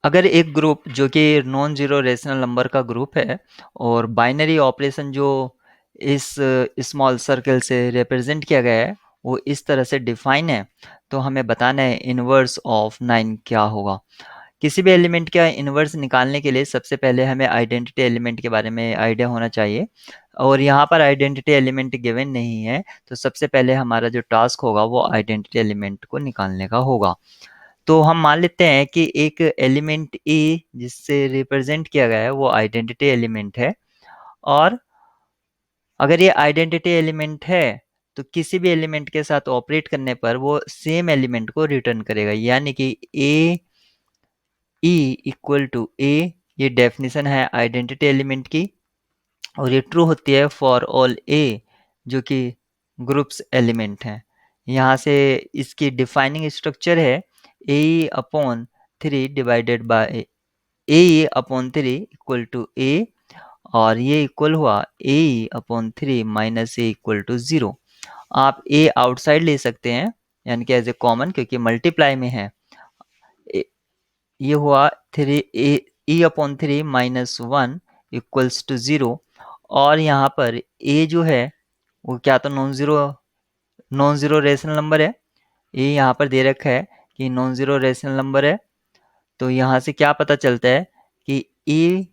अगर एक ग्रुप जो कि नॉन जीरो रेशनल नंबर का ग्रुप है और बाइनरी ऑपरेशन जो इस स्मॉल सर्कल से रिप्रेजेंट किया गया है वो इस तरह से डिफाइन है, तो हमें बताना है इनवर्स ऑफ 9 क्या होगा। किसी भी एलिमेंट का इनवर्स निकालने के लिए सबसे पहले हमें आइडेंटिटी एलिमेंट के बारे में आइडिया होना चाहिए, और यहाँ पर आइडेंटिटी एलिमेंट गिवन नहीं है, तो सबसे पहले हमारा जो टास्क होगा वो आइडेंटिटी एलिमेंट को निकालने का होगा। तो हम मान लेते हैं कि एक एलिमेंट ए जिससे रिप्रेजेंट किया गया है वो आइडेंटिटी एलिमेंट है, और अगर ये आइडेंटिटी एलिमेंट है तो किसी भी एलिमेंट के साथ ऑपरेट करने पर वो सेम एलिमेंट को रिटर्न करेगा, यानी कि ए ई इक्वल टू ए, ये डेफिनेशन है आइडेंटिटी एलिमेंट की, और ये ट्रू होती है फॉर ऑल ए जो कि ग्रुप्स एलिमेंट हैं। यहाँ से इसकी डिफाइनिंग स्ट्रक्चर है a upon 3 divided by a upon 3 equal to a, और ये इक्वल हुआ a upon 3 minus a equal to 0। आप ए आउटसाइड ले सकते हैं, यानी कि एज ए कॉमन, क्योंकि मल्टीप्लाई में है। ये हुआ 3 a upon 3 minus 1 equals to 0, और यहाँ पर ए जो है वो क्या तो नॉन ज़ीरो रेशनल नंबर है। ये यहाँ पर दे रखा है कि नॉन ज़ीरो रेशनल नंबर है, तो यहाँ से क्या पता चलता है कि ए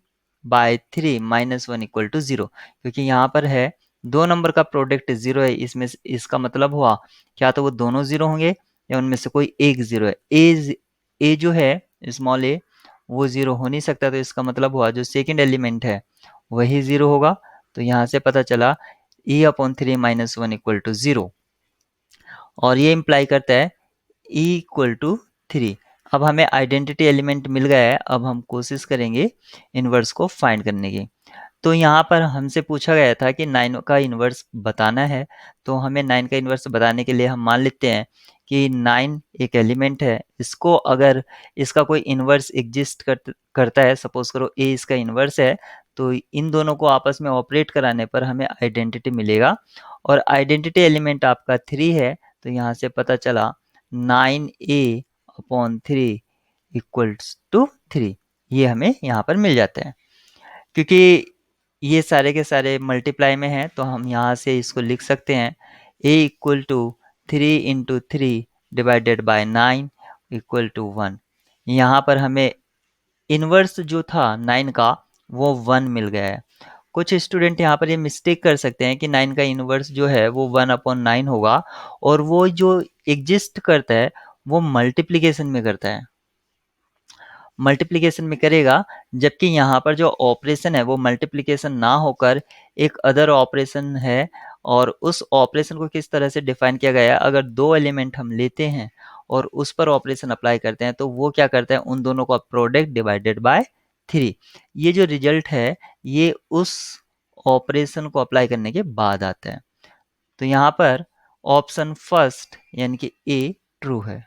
बाय 3 माइनस 1 इक्वल टू 0, क्योंकि यहाँ पर है दो नंबर का प्रोडक्ट 0 है, इसमें इसका मतलब हुआ क्या तो वो दोनों 0 होंगे या उनमें से कोई एक 0 है। ए जो है स्मॉल ए वो 0 हो नहीं सकता, तो इसका मतलब हुआ जो सेकेंड एलिमेंट है वही 0 होगा। तो यहाँ से पता चला e upon 3 minus 1 equal to 0, और ये इम्प्लाई करता है e इक्वल टू 3। अब हमें आइडेंटिटी एलिमेंट मिल गया है, अब हम कोशिश करेंगे इनवर्स को फाइंड करने की। तो यहाँ पर हमसे पूछा गया था कि 9 का इन्वर्स बताना है, तो हमें 9 का इन्वर्स बताने के लिए हम मान लेते हैं कि 9 एक एलिमेंट है, इसको अगर इसका कोई इन्वर्स एग्जिस्ट करता है, सपोज करो ए इसका इन्वर्स है, तो इन दोनों को आपस में ऑपरेट कराने पर हमें आइडेंटिटी मिलेगा, और आइडेंटिटी एलिमेंट आपका 3 है, तो यहाँ से पता चला 9a अपॉन 3 इक्वल्स टू 3, ये हमें यहाँ पर मिल जाता है। क्योंकि ये सारे के सारे मल्टीप्लाई में हैं, तो हम यहाँ से इसको लिख सकते हैं a equal to 3 into 3 divided by 9 equal to 1। यहाँ पर हमें इन्वर्स जो था 9 का वो 1 मिल गया है। कुछ स्टूडेंट यहाँ पर ये मिस्टेक कर सकते हैं कि 9 का इन्वर्स जो है वो 1 अपॉन 9 होगा, और वो जो एग्जिस्ट करता है वो मल्टीप्लिकेशन में करता है, मल्टीप्लिकेशन में करेगा, जबकि यहाँ पर जो ऑपरेशन है वो मल्टीप्लिकेशन ना होकर एक अदर ऑपरेशन है। और उस ऑपरेशन को किस तरह से डिफाइन किया गया है, अगर दो एलिमेंट हम लेते हैं और उस पर ऑपरेशन अप्लाई करते हैं तो वो क्या करता है, उन दोनों का प्रोडक्ट डिवाइडेड बाय 3। ये जो रिजल्ट है ये उस ऑपरेशन को अप्लाई करने के बाद आता है। तो यहाँ पर ऑप्शन फर्स्ट यानी कि ए ट्रू है।